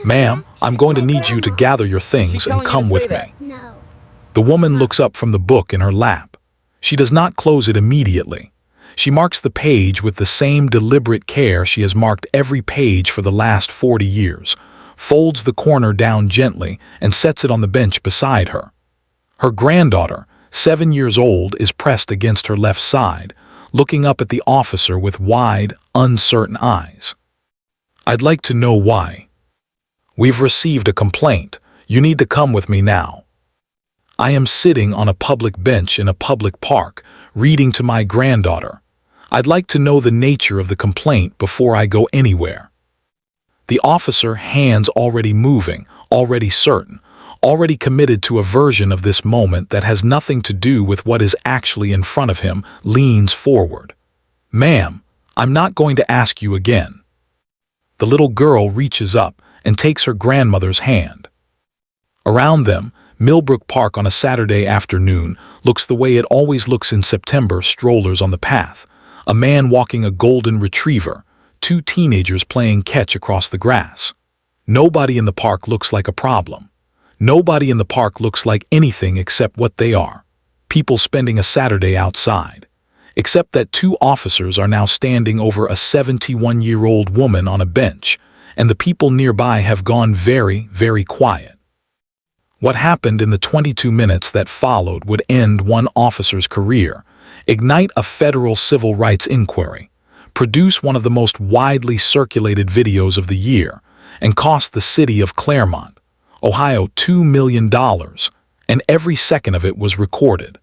Ma'am, I'm going to need you to gather your things and come with me. No. The woman looks up from the book in her lap. She does not close it immediately. She marks the page with the same deliberate care she has marked every page for the last 40 years, folds the corner down gently, and sets it on the bench beside her. Her granddaughter, 7 years old, is pressed against her left side, looking up at the officer with wide, uncertain eyes. I'd like to know why. We've received a complaint. You need to come with me now. I am sitting on a public bench in a public park, reading to my granddaughter. I'd like to know the nature of the complaint before I go anywhere. The officer, hands already moving, already certain, already committed to a version of this moment that has nothing to do with what is actually in front of him, leans forward. Ma'am, I'm not going to ask you again. The little girl reaches up and takes her grandmother's hand. Around them, Millbrook Park on a Saturday afternoon looks the way it always looks in September, strollers on the path, a man walking a golden retriever, 2 teenagers playing catch across the grass. Nobody in the park looks like a problem. Nobody in the park looks like anything except what they are, people spending a Saturday outside. Except that 2 officers are now standing over a 71-year-old woman on a bench, and the people nearby have gone very, very quiet. What happened in the 22 minutes that followed would end one officer's career, ignite a federal civil rights inquiry, produce one of the most widely circulated videos of the year, and cost the city of Claremont, Ohio, $2 million, and every second of it was recorded.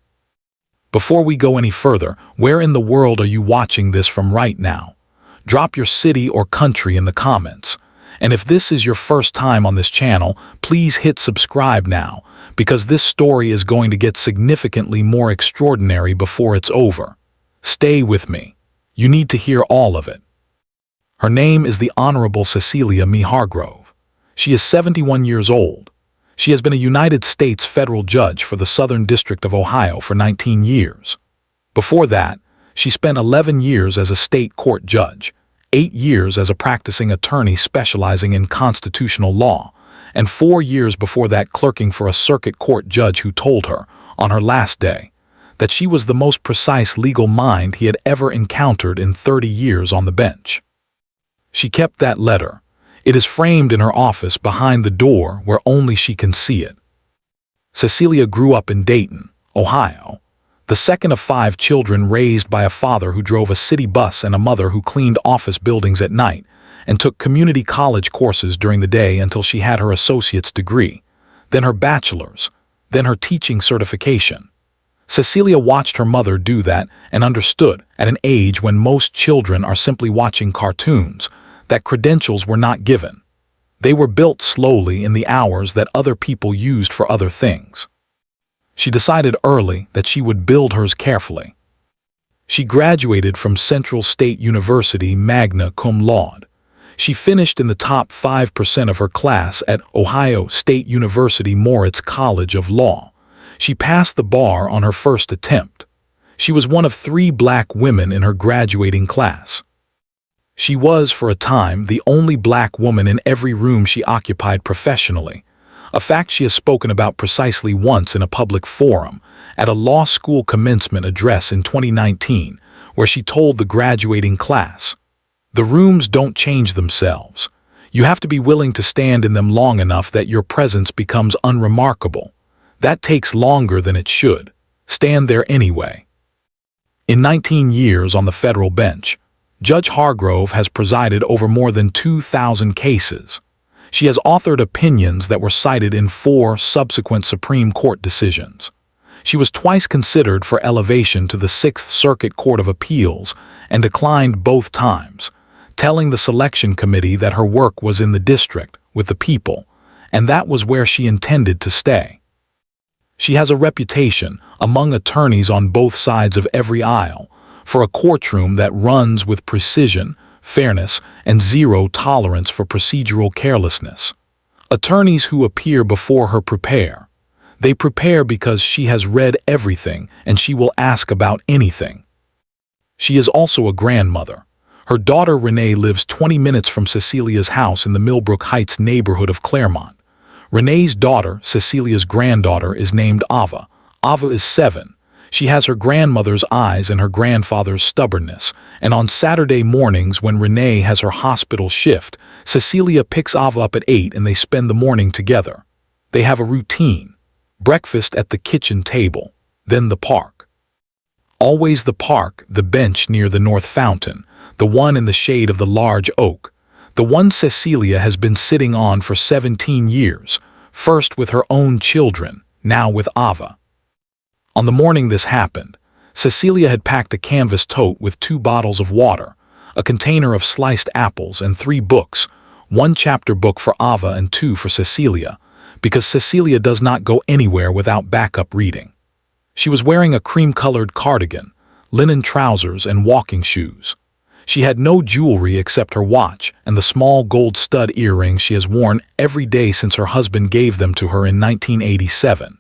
Before we go any further, where in the world are you watching this from right now? Drop your city or country in the comments. And if this is your first time on this channel, please hit subscribe now, because this story is going to get significantly more extraordinary before it's over. Stay with me. You need to hear all of it. Her name is the Honorable Cecelia Hargrove. She is 71 years old. She has been a United States federal judge for the Southern District of Ohio for 19 years. Before that, she spent 11 years as a state court judge, 8 years as a practicing attorney specializing in constitutional law, and 4 years before that clerking for a circuit court judge who told her, on her last day, that she was the most precise legal mind he had ever encountered in 30 years on the bench. She kept that letter. It is framed in her office behind the door where only she can see it. Cecelia grew up in Dayton, Ohio, the second of 5 children raised by a father who drove a city bus and a mother who cleaned office buildings at night and took community college courses during the day until she had her associate's degree, then her bachelor's, then her teaching certification. Cecelia watched her mother do that and understood, at an age when most children are simply watching cartoons, that credentials were not given. They were built slowly in the hours that other people used for other things. She decided early that she would build hers carefully. She graduated from Central State University magna cum laude. She finished in the top 5% of her class at Ohio State University Moritz College of Law. She passed the bar on her first attempt. She was one of 3 black women in her graduating class. She was, for a time, the only black woman in every room she occupied professionally, a fact she has spoken about precisely once in a public forum, at a law school commencement address in 2019, where she told the graduating class, "The rooms don't change themselves. You have to be willing to stand in them long enough that your presence becomes unremarkable. That takes longer than it should. Stand there anyway." In 19 years on the federal bench, Judge Hargrove has presided over more than 2,000 cases. She has authored opinions that were cited in 4 subsequent Supreme Court decisions. She was twice considered for elevation to the 6th Circuit Court of Appeals and declined both times, telling the selection committee that her work was in the district, with the people, and that was where she intended to stay. She has a reputation, among attorneys on both sides of every aisle, for a courtroom that runs with precision, fairness, and zero tolerance for procedural carelessness. Attorneys who appear before her prepare. They prepare because she has read everything and she will ask about anything. She is also a grandmother. Her daughter Renee lives 20 minutes from Cecelia's house in the Millbrook Heights neighborhood of Claremont. Renee's daughter, Cecelia's granddaughter, is named Ava. Ava is 7. She has her grandmother's eyes and her grandfather's stubbornness, and on Saturday mornings when Renee has her hospital shift, Cecelia picks Ava up at 8 and they spend the morning together. They have a routine. Breakfast at the kitchen table, then the park. Always the park, the bench near the north fountain, the one in the shade of the large oak, the one Cecelia has been sitting on for 17 years, first with her own children, now with Ava. On the morning this happened, Cecelia had packed a canvas tote with 2 bottles of water, a container of sliced apples, and 3 books, 1 chapter book for Ava and 2 for Cecelia, because Cecelia does not go anywhere without backup reading. She was wearing a cream-colored cardigan, linen trousers, and walking shoes. She had no jewelry except her watch and the small gold stud earrings she has worn every day since her husband gave them to her in 1987.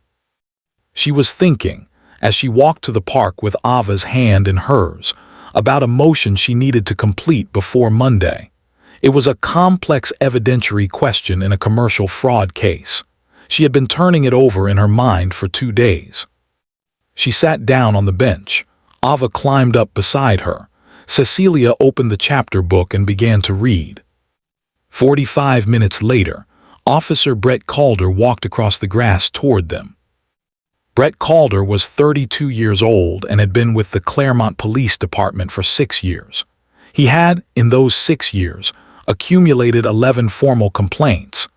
She was thinking, as she walked to the park with Ava's hand in hers, about a motion she needed to complete before Monday. It was a complex evidentiary question in a commercial fraud case. She had been turning it over in her mind for 2 days. She sat down on the bench. Ava climbed up beside her. Cecelia opened the chapter book and began to read. 45 minutes later, Officer Brett Calder walked across the grass toward them. Brett Calder was 32 years old and had been with the Claremont Police Department for 6 years. He had, in those 6 years, accumulated 11 formal complaints,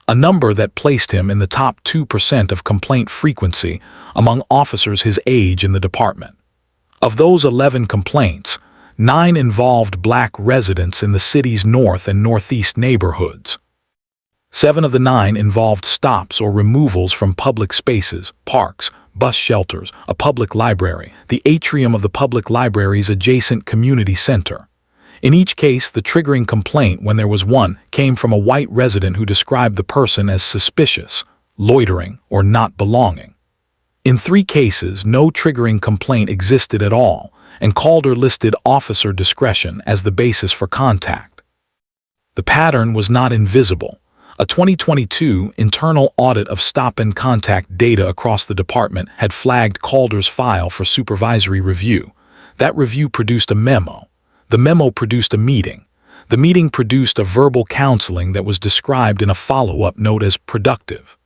a number that placed him in the top 2% of complaint frequency among officers his age in the department. Of those 11 complaints, 9 involved black residents in the city's north and northeast neighborhoods. 7 of the 9 involved stops or removals from public spaces, parks, bus shelters, a public library, the atrium of the public library's adjacent community center. In each case, the triggering complaint, when there was one, came from a white resident who described the person as suspicious, loitering, or not belonging. In 3 cases, no triggering complaint existed at all, and Calder listed officer discretion as the basis for contact. The pattern was not invisible. A 2022 internal audit of stop and contact data across the department had flagged Calder's file for supervisory review. That review produced a memo. The memo produced a meeting. The meeting produced a verbal counseling that was described in a follow-up note as productive.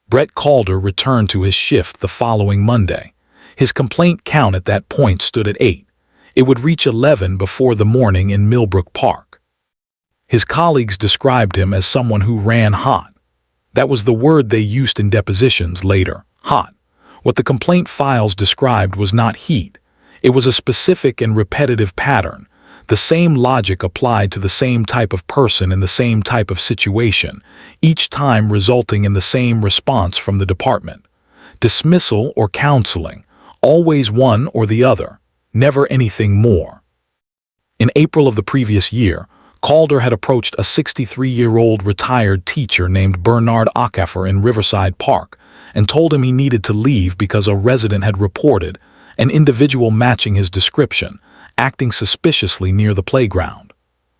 Brett Calder returned to his shift the following Monday. His complaint count at that point stood at 8. It would reach 11 before the morning in Millbrook Park. His colleagues described him as someone who ran hot. That was the word they used in depositions later, hot. What the complaint files described was not heat. It was a specific and repetitive pattern. The same logic applied to the same type of person in the same type of situation, each time resulting in the same response from the department. Dismissal or counseling, always one or the other, never anything more. In April of the previous year, Calder had approached a 63-year-old retired teacher named Bernard Acaffer in Riverside Park and told him he needed to leave because a resident had reported an individual matching his description, acting suspiciously near the playground.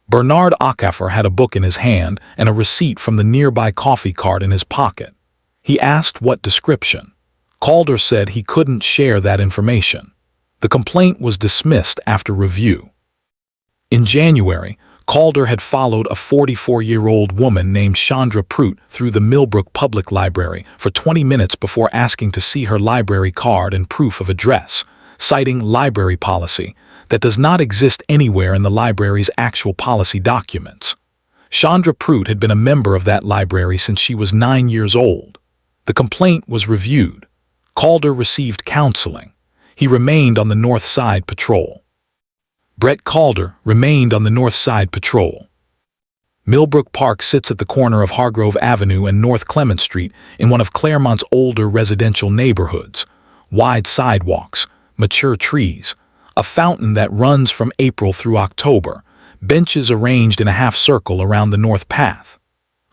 Bernard Acaffer had a book in his hand and a receipt from the nearby coffee cart in his pocket. He asked what description. Calder said he couldn't share that information. The complaint was dismissed after review. In January, Calder had followed a 44-year-old woman named Chandra Prout through the Millbrook Public Library for 20 minutes before asking to see her library card and proof of address, citing library policy that does not exist anywhere in the library's actual policy documents. Chandra Prout had been a member of that library since she was 9 years old. The complaint was reviewed. Calder received counseling. He remained on the North Side Patrol. Brett Calder remained on the North Side Patrol. Millbrook Park sits at the corner of Hargrove Avenue and North Clement Street in one of Claremont's older residential neighborhoods. Wide sidewalks, mature trees, a fountain that runs from April through October, benches arranged in a half-circle around the north path.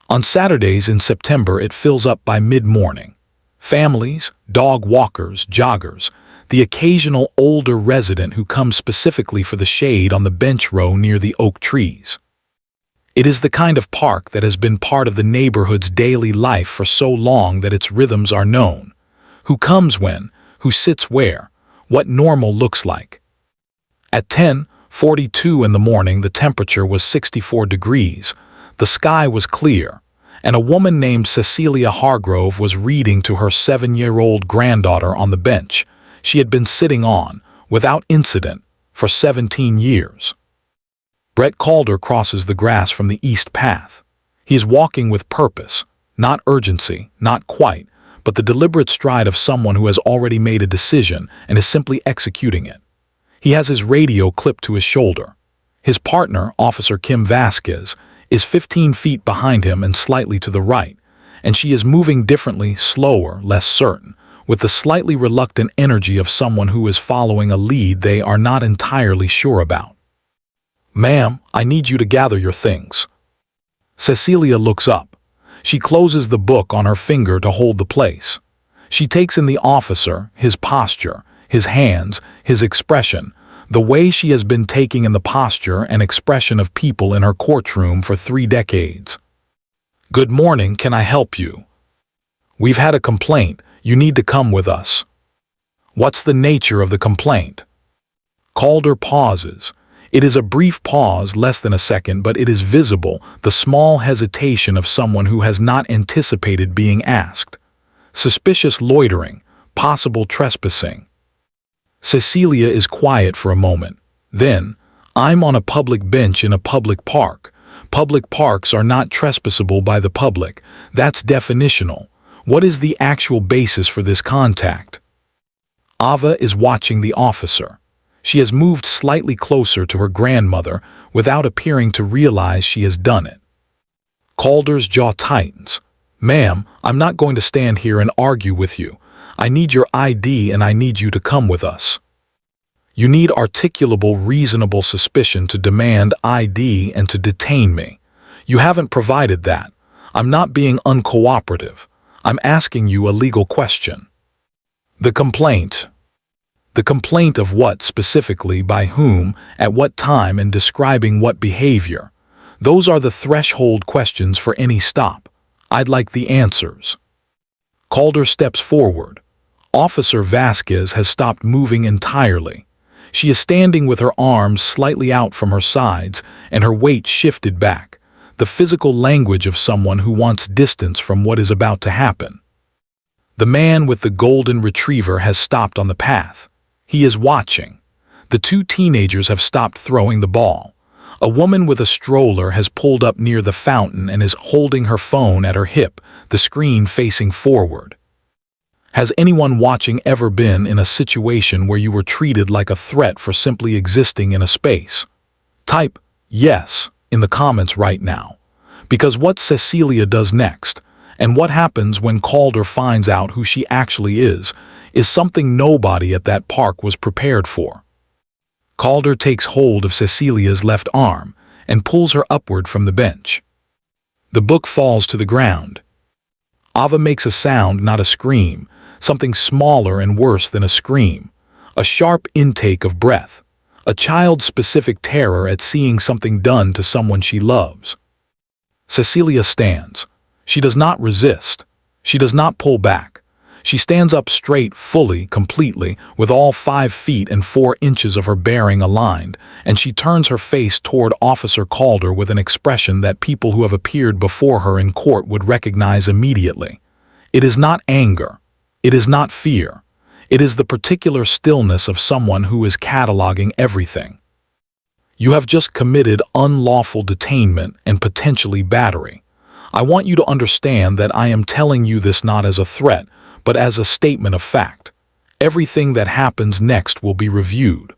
On Saturdays in September, it fills up by mid-morning. Families, dog walkers, joggers, the occasional older resident who comes specifically for the shade on the bench row near the oak trees. It is the kind of park that has been part of the neighborhood's daily life for so long that its rhythms are known. Who comes when, who sits where, what normal looks like. At 10:42 in the morning, the temperature was 64 degrees, the sky was clear, and a woman named Cecelia Hargrove was reading to her 7-year-old granddaughter on the bench she had been sitting on, without incident, for 17 years. Brett Calder crosses the grass from the east path. He is walking with purpose, not urgency, not quite, but the deliberate stride of someone who has already made a decision and is simply executing it. He has his radio clipped to his shoulder. His partner, Officer Kim Vasquez, is 15 feet behind him and slightly to the right, and she is moving differently, slower, less certain, with the slightly reluctant energy of someone who is following a lead they are not entirely sure about. "Ma'am, I need you to gather your things." Cecelia looks up. She closes the book on her finger to hold the place. She takes in the officer, his posture, his hands, his expression, the way she has been taking in the posture and expression of people in her courtroom for 3 decades. "Good morning, can I help you?" "We've had a complaint. You need to come with us." "What's the nature of the complaint?" Calder pauses. It is a brief pause, less than a second, but it is visible, the small hesitation of someone who has not anticipated being asked. Suspicious loitering, possible trespassing. Cecelia is quiet for a moment. Then, "I'm on a public bench in a public park. Public parks are not trespassable by the public. That's definitional. What is the actual basis for this contact?" Ava is watching the officer. She has moved slightly closer to her grandmother without appearing to realize she has done it. Calder's jaw tightens. "Ma'am, I'm not going to stand here and argue with you. I need your ID and I need you to come with us." "You need articulable, reasonable suspicion to demand ID and to detain me. You haven't provided that. I'm not being uncooperative. I'm asking you a legal question." "The complaint." "The complaint of what specifically, by whom, at what time, and describing what behavior? Those are the threshold questions for any stop. I'd like the answers." Calder steps forward. Officer Vasquez has stopped moving entirely. She is standing with her arms slightly out from her sides and her weight shifted back, the physical language of someone who wants distance from what is about to happen. The man with the golden retriever has stopped on the path. He is watching. The 2 teenagers have stopped throwing the ball. A woman with a stroller has pulled up near the fountain and is holding her phone at her hip, the screen facing forward. Has anyone watching ever been in a situation where you were treated like a threat for simply existing in a space? Type "yes" in the comments right now. Because what Cecelia does next, and what happens when Calder finds out who she actually is something nobody at that park was prepared for. Calder takes hold of Cecilia's left arm and pulls her upward from the bench. The book falls to the ground. Ava makes a sound, not a scream, something smaller and worse than a scream, a sharp intake of breath, a child-specific terror at seeing something done to someone she loves. Cecelia stands. She does not resist. She does not pull back. She stands up straight, fully, completely, with all 5 feet and 4 inches of her bearing aligned, and she turns her face toward Officer Calder with an expression that people who have appeared before her in court would recognize immediately. It is not anger. It is not fear. It is the particular stillness of someone who is cataloging everything. "You have just committed unlawful detainment and potentially battery. I want you to understand that I am telling you this not as a threat, but as a statement of fact. Everything that happens next will be reviewed."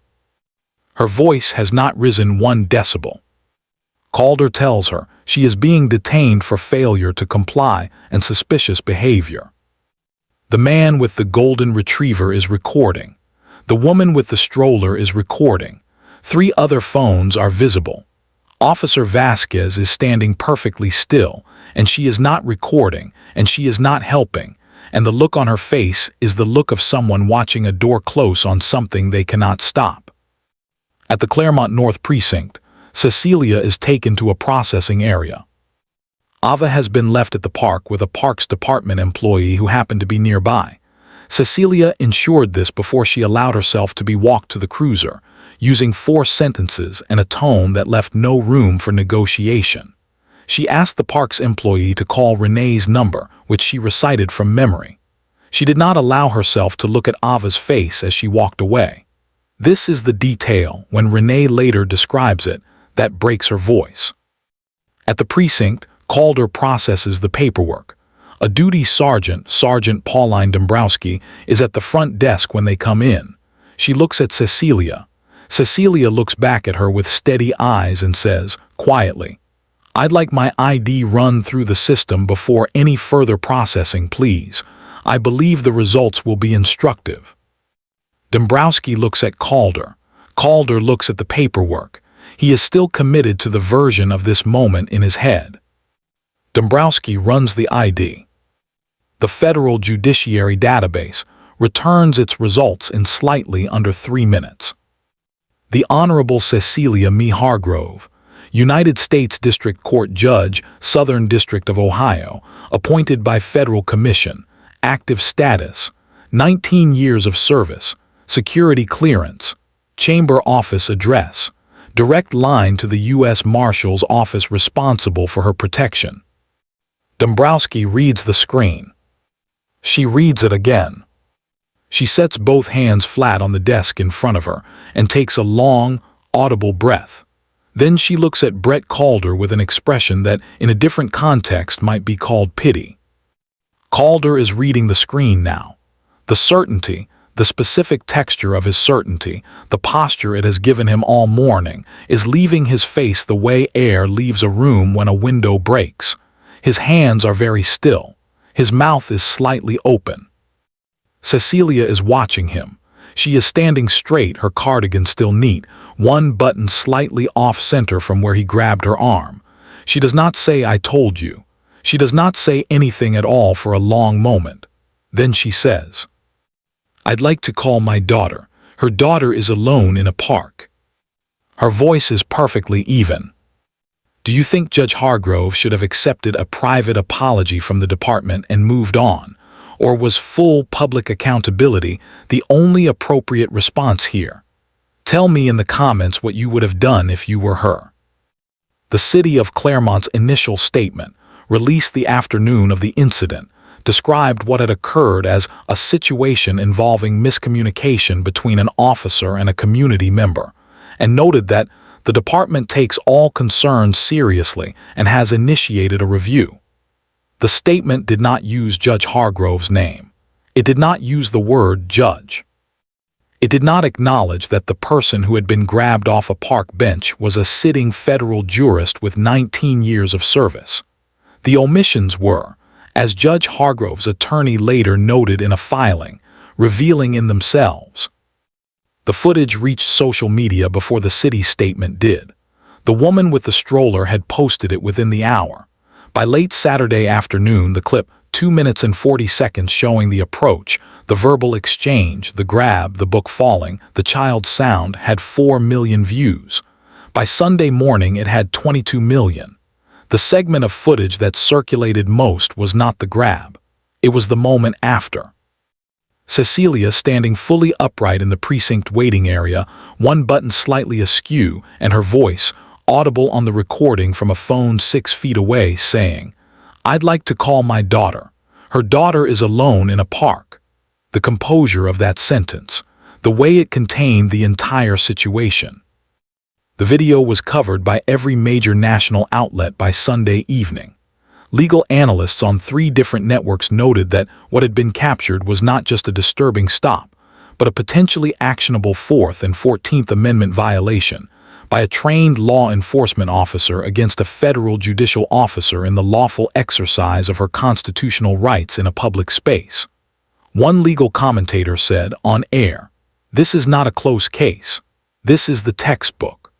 Her voice has not risen 1 decibel. Calder tells her she is being detained for failure to comply and suspicious behavior. The man with the golden retriever is recording. The woman with the stroller is recording. 3 other phones are visible. Officer Vasquez is standing perfectly still, and she is not recording, and she is not helping, and the look on her face is the look of someone watching a door close on something they cannot stop. At the Claremont North Precinct, Cecelia is taken to a processing area. Ava has been left at the park with a Parks Department employee who happened to be nearby. Cecelia ensured this before she allowed herself to be walked to the cruiser, using 4 sentences and a tone that left no room for negotiation. She asked the park's employee to call Renee's number, which she recited from memory. She did not allow herself to look at Ava's face as she walked away. This is the detail, when Renee later describes it, that breaks her voice. At the precinct, Calder processes the paperwork. A duty sergeant, Sergeant Pauline Dombrowski, is at the front desk when they come in. She looks at Cecelia. Cecelia looks back at her with steady eyes and says, quietly, "I'd like my ID run through the system before any further processing, please. I believe the results will be instructive." Dombrowski looks at Calder. Calder looks at the paperwork. He is still committed to the version of this moment in his head. Dombrowski runs the ID. The Federal Judiciary Database returns its results in slightly under 3 minutes. The Honorable Cecelia M. Hargrove, United States District Court Judge, Southern District of Ohio, appointed by Federal Commission, active status, 19 years of service, security clearance, chamber office address, direct line to the U.S. Marshal's office responsible for her protection. Dombrowski reads the screen. She reads it again. She sets both hands flat on the desk in front of her and takes a long, audible breath. Then she looks at Brett Calder with an expression that, in a different context, might be called pity. Calder is reading the screen now. The certainty, the specific texture of his certainty, the posture it has given him all morning, is leaving his face the way air leaves a room when a window breaks. His hands are very still. His mouth is slightly open. Cecelia is watching him. She is standing straight, her cardigan still neat, one button slightly off-center from where he grabbed her arm. She does not say, "I told you." She does not say anything at all for a long moment. Then she says, "I'd like to call my daughter. Her daughter is alone in a park." Her voice is perfectly even. Do you think Judge Hargrove should have accepted a private apology from the department and moved on? Or was full public accountability the only appropriate response here? Tell me in the comments what you would have done if you were her. The City of Claremont's initial statement, released the afternoon of the incident, described what had occurred as a situation involving miscommunication between an officer and a community member, and noted that the department takes all concerns seriously and has initiated a review. The statement did not use Judge Hargrove's name. It did not use the word judge. It did not acknowledge that the person who had been grabbed off a park bench was a sitting federal jurist with 19 years of service. The omissions were, as Judge Hargrove's attorney later noted in a filing, revealing in themselves. The footage reached social media before the city's statement did. The woman with the stroller had posted it within the hour. By late Saturday afternoon, the clip, 2 minutes and 40 seconds showing the approach, the verbal exchange, the grab, the book falling, the child's sound, had 4 million views. By Sunday morning, it had 22 million. The segment of footage that circulated most was not the grab. It was the moment after. Cecelia standing fully upright in the precinct waiting area, one button slightly askew, and her voice, audible on the recording from a phone 6 feet away, saying, "I'd like to call my daughter. Her daughter is alone in a park." The composure of that sentence, the way it contained the entire situation. The video was covered by every major national outlet by Sunday evening. Legal analysts on 3 different networks noted that what had been captured was not just a disturbing stop, but a potentially actionable Fourth and 14th Amendment violation by a trained law enforcement officer against a federal judicial officer in the lawful exercise of her constitutional rights in a public space. One legal commentator said, on air, "This is not a close case. This is the textbook."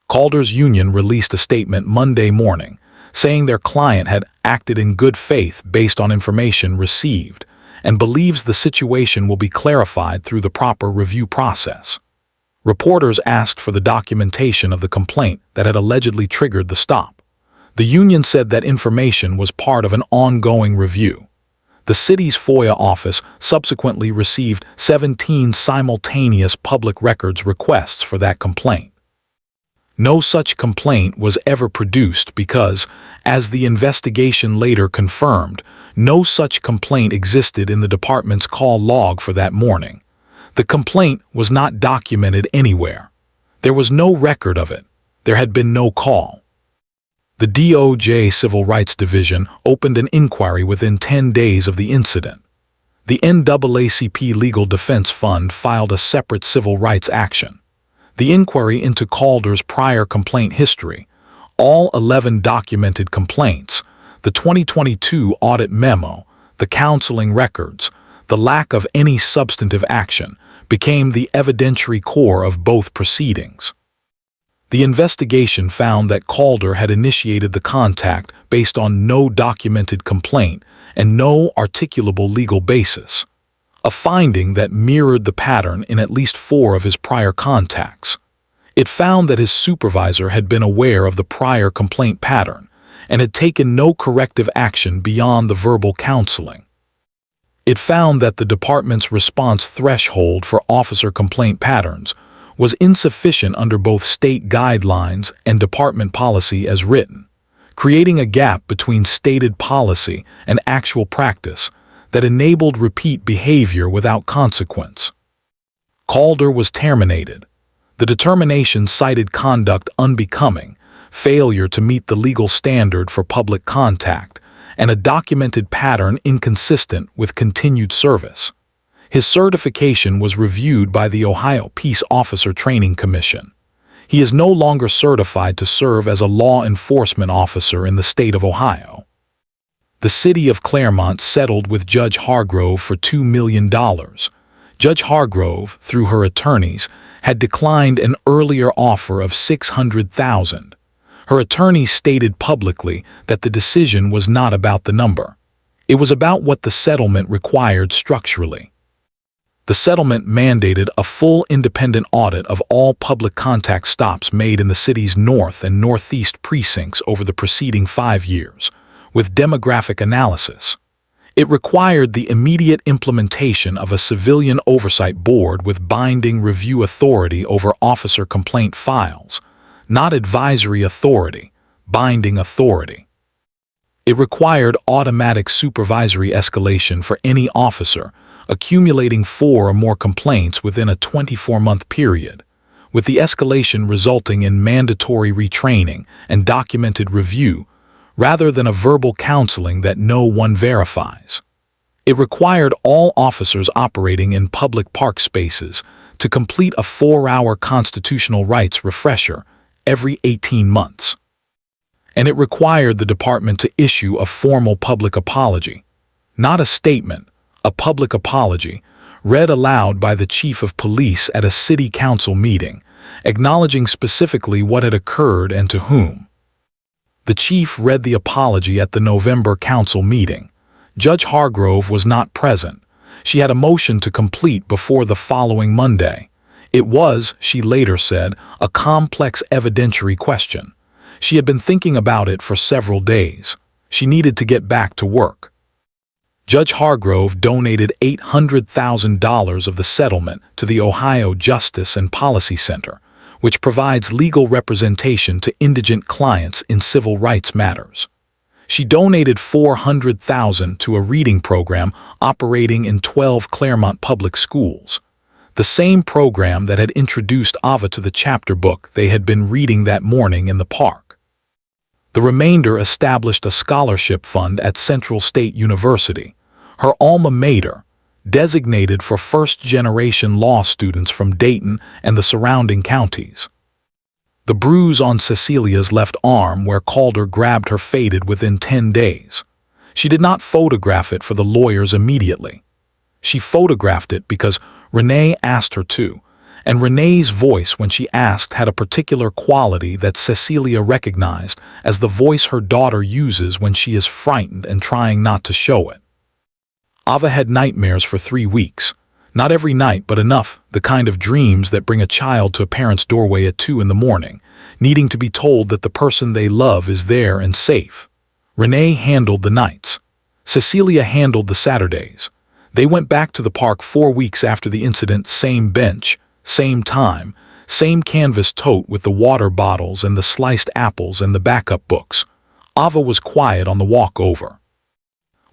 Calder's union released a statement Monday morning, saying their client had acted in good faith based on information received and believes the situation will be clarified through the proper review process. Reporters asked for the documentation of the complaint that had allegedly triggered the stop. The union said that information was part of an ongoing review. The city's FOIA office subsequently received 17 simultaneous public records requests for that complaint. No such complaint was ever produced because, as the investigation later confirmed, no such complaint existed in the department's call log for that morning. The complaint was not documented anywhere. There was no record of it. There had been no call. The DOJ Civil Rights Division opened an inquiry within 10 days of the incident. The NAACP Legal Defense Fund filed a separate civil rights action. The inquiry into Calder's prior complaint history, all 11 documented complaints, the 2022 audit memo, the counseling records, the lack of any substantive action, became the evidentiary core of both proceedings. The investigation found that Calder had initiated the contact based on no documented complaint and no articulable legal basis, a finding that mirrored the pattern in at least 4 of his prior contacts. It found that his supervisor had been aware of the prior complaint pattern and had taken no corrective action beyond the verbal counseling. It found that the department's response threshold for officer complaint patterns was insufficient under both state guidelines and department policy as written, creating a gap between stated policy and actual practice that enabled repeat behavior without consequence. Calder was terminated. The determination cited conduct unbecoming, failure to meet the legal standard for public contact, and a documented pattern inconsistent with continued service. His certification was reviewed by the Ohio Peace Officer Training Commission. He is no longer certified to serve as a law enforcement officer in the state of Ohio. The city of Claremont settled with Judge Hargrove for $2 million. Judge Hargrove, through her attorneys, had declined an earlier offer of $600,000. Her attorneys stated publicly that the decision was not about the number. It was about what the settlement required structurally. The settlement mandated a full independent audit of all public contact stops made in the city's north and northeast precincts over the preceding 5 years, with demographic analysis. It required the immediate implementation of a civilian oversight board with binding review authority over officer complaint files, not advisory authority, binding authority. It required automatic supervisory escalation for any officer accumulating 4 or more complaints within a 24-month period, with the escalation resulting in mandatory retraining and documented review rather than a verbal counseling that no one verifies. It required all officers operating in public park spaces to complete a 4-hour constitutional rights refresher every 18 months. And it required the department to issue a formal public apology, not a statement, a public apology, read aloud by the chief of police at a city council meeting, acknowledging specifically what had occurred and to whom. The chief read the apology at the November council meeting. Judge Hargrove was not present. She had a motion to complete before the following Monday. It was, she later said, a complex evidentiary question. She had been thinking about it for several days. She needed to get back to work. Judge Hargrove donated $800,000 of the settlement to the Ohio Justice and Policy Center, which provides legal representation to indigent clients in civil rights matters. She donated $400,000 to a reading program operating in 12 Claremont public schools, the same program that had introduced Ava to the chapter book they had been reading that morning in the park. The remainder established a scholarship fund at Central State University, her alma mater, designated for first-generation law students from Dayton and the surrounding counties. The bruise on Cecelia's left arm where Calder grabbed her faded within 10 days. She did not photograph it for the lawyers immediately. She photographed it because Renee asked her to, and Renee's voice when she asked had a particular quality that Cecelia recognized as the voice her daughter uses when she is frightened and trying not to show it. Ava had nightmares for 3 weeks. Not every night, but enough, the kind of dreams that bring a child to a parent's doorway at 2 in the morning, needing to be told that the person they love is there and safe. Renee handled the nights. Cecelia handled the Saturdays. They went back to the park 4 weeks after the incident, same bench, same time, same canvas tote with the water bottles and the sliced apples and the backup books. Ava was quiet on the walk over.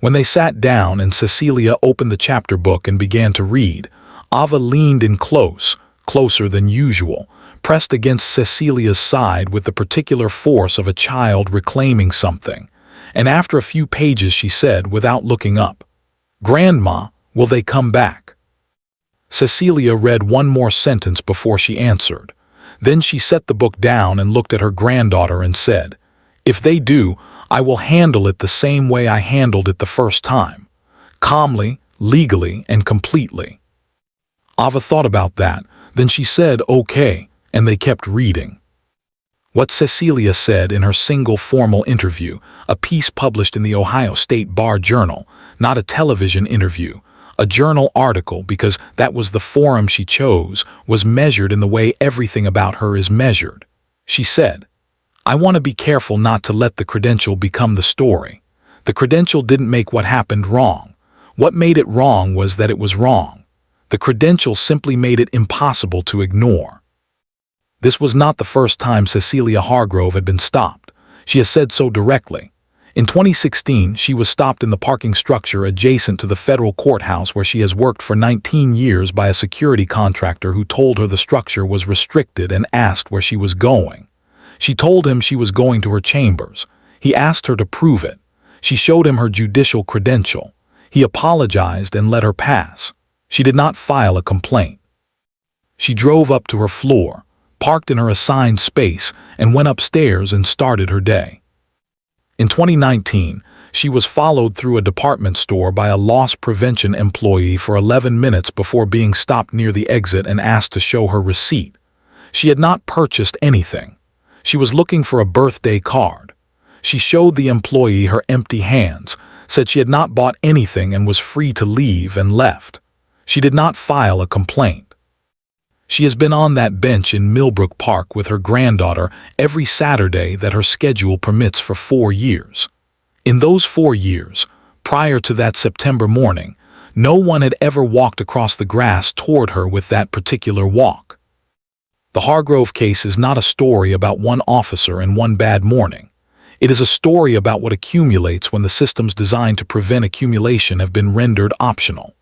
When they sat down and Cecelia opened the chapter book and began to read, Ava leaned in closer than usual, pressed against Cecilia's side with the particular force of a child reclaiming something, and after a few pages she said without looking up, "Grandma, will they come back?" Cecelia read one more sentence before she answered. Then she set the book down and looked at her granddaughter and said, "If they do, I will handle it the same way I handled it the first time, calmly, legally, and completely." Ava thought about that, then she said, "Okay," and they kept reading. What Cecelia said in her single formal interview, a piece published in the Ohio State Bar Journal, not a television interview, a journal article because that was the forum she chose, was measured in the way everything about her is measured. She said, "I want to be careful not to let the credential become the story. The credential didn't make what happened wrong. What made it wrong was that it was wrong. The credential simply made it impossible to ignore." This was not the first time Cecelia Hargrove had been stopped. She has said so directly. In 2016, she was stopped in the parking structure adjacent to the federal courthouse where she has worked for 19 years by a security contractor who told her the structure was restricted and asked where she was going. She told him she was going to her chambers. He asked her to prove it. She showed him her judicial credential. He apologized and let her pass. She did not file a complaint. She drove up to her floor, parked in her assigned space, and went upstairs and started her day. In 2019, she was followed through a department store by a loss prevention employee for 11 minutes before being stopped near the exit and asked to show her receipt. She had not purchased anything. She was looking for a birthday card. She showed the employee her empty hands, said she had not bought anything and was free to leave, and left. She did not file a complaint. She has been on that bench in Millbrook Park with her granddaughter every Saturday that her schedule permits for 4 years. In those 4 years, prior to that September morning, no one had ever walked across the grass toward her with that particular walk. The Hargrove case is not a story about one officer and one bad morning. It is a story about what accumulates when the systems designed to prevent accumulation have been rendered optional.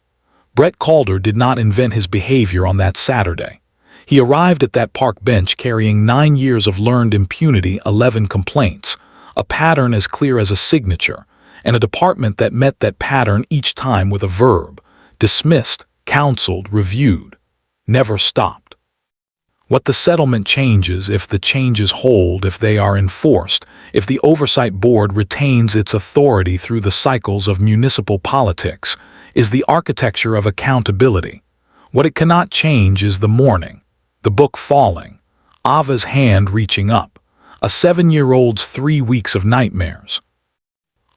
Brett Calder did not invent his behavior on that Saturday. He arrived at that park bench carrying 9 years of learned impunity, 11 complaints, a pattern as clear as a signature, and a department that met that pattern each time with a verb: dismissed, counseled, reviewed, never stopped. What the settlement changes, if the changes hold, if they are enforced, if the oversight board retains its authority through the cycles of municipal politics, is the architecture of accountability. What it cannot change is the morning, the book falling, Ava's hand reaching up, a 7-year-old's 3 weeks of nightmares.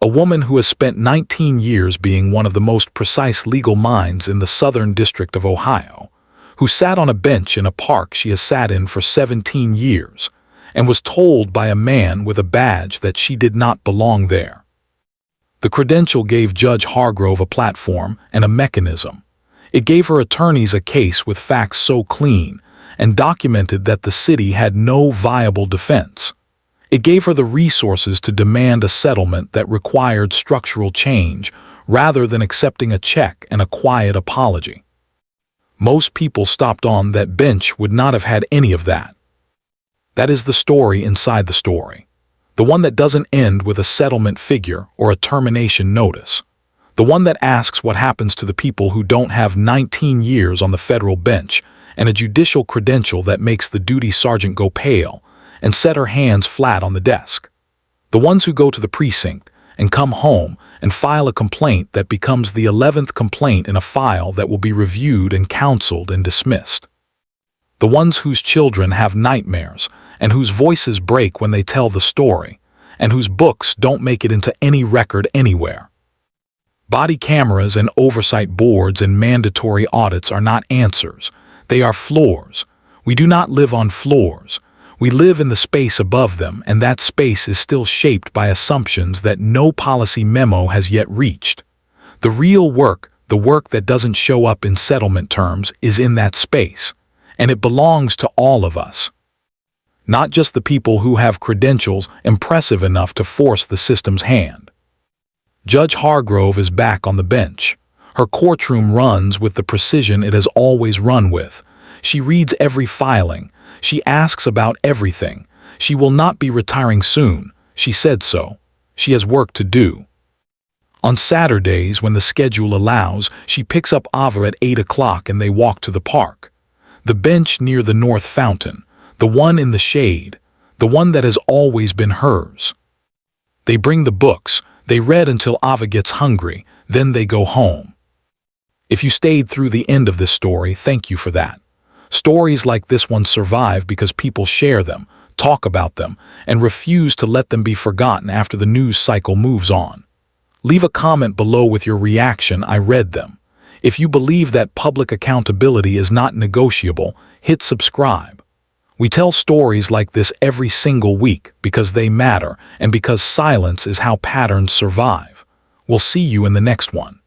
A woman who has spent 19 years being one of the most precise legal minds in the Southern District of Ohio, who sat on a bench in a park she has sat in for 17 years, and was told by a man with a badge that she did not belong there. The credential gave Judge Hargrove a platform and a mechanism. It gave her attorneys a case with facts so clean and documented that the city had no viable defense. It gave her the resources to demand a settlement that required structural change rather than accepting a check and a quiet apology. Most people stopped on that bench would not have had any of that. That is the story inside the story. The one that doesn't end with a settlement figure or a termination notice. The one that asks what happens to the people who don't have 19 years on the federal bench and a judicial credential that makes the duty sergeant go pale and set her hands flat on the desk. The ones who go to the precinct and come home and file a complaint that becomes the 11th complaint in a file that will be reviewed and counseled and dismissed. the ones whose children have nightmares, and whose voices break when they tell the story, and whose books don't make it into any record anywhere. Body cameras and oversight boards and mandatory audits are not answers. They are floors. We do not live on floors. We live in the space above them, and that space is still shaped by assumptions that no policy memo has yet reached. The real work, the work that doesn't show up in settlement terms, is in that space, and it belongs to all of us. Not just the people who have credentials impressive enough to force the system's hand. Judge Hargrove is back on the bench. Her courtroom runs with the precision it has always run with. She reads every filing. She asks about everything. She will not be retiring soon. She said so. She has work to do. On Saturdays, when the schedule allows, she picks up Ava at 8 o'clock and they walk to the park. The bench near the north fountain, the one in the shade, the one that has always been hers. They bring the books. They read until Ava gets hungry. Then they go home. If you stayed through the end of this story, thank you for that. Stories like this one survive because people share them, talk about them, and refuse to let them be forgotten after the news cycle moves on. Leave a comment below with your reaction. I read them. If you believe that public accountability is not negotiable, hit subscribe. We tell stories like this every single week because they matter and because silence is how patterns survive. We'll see you in the next one.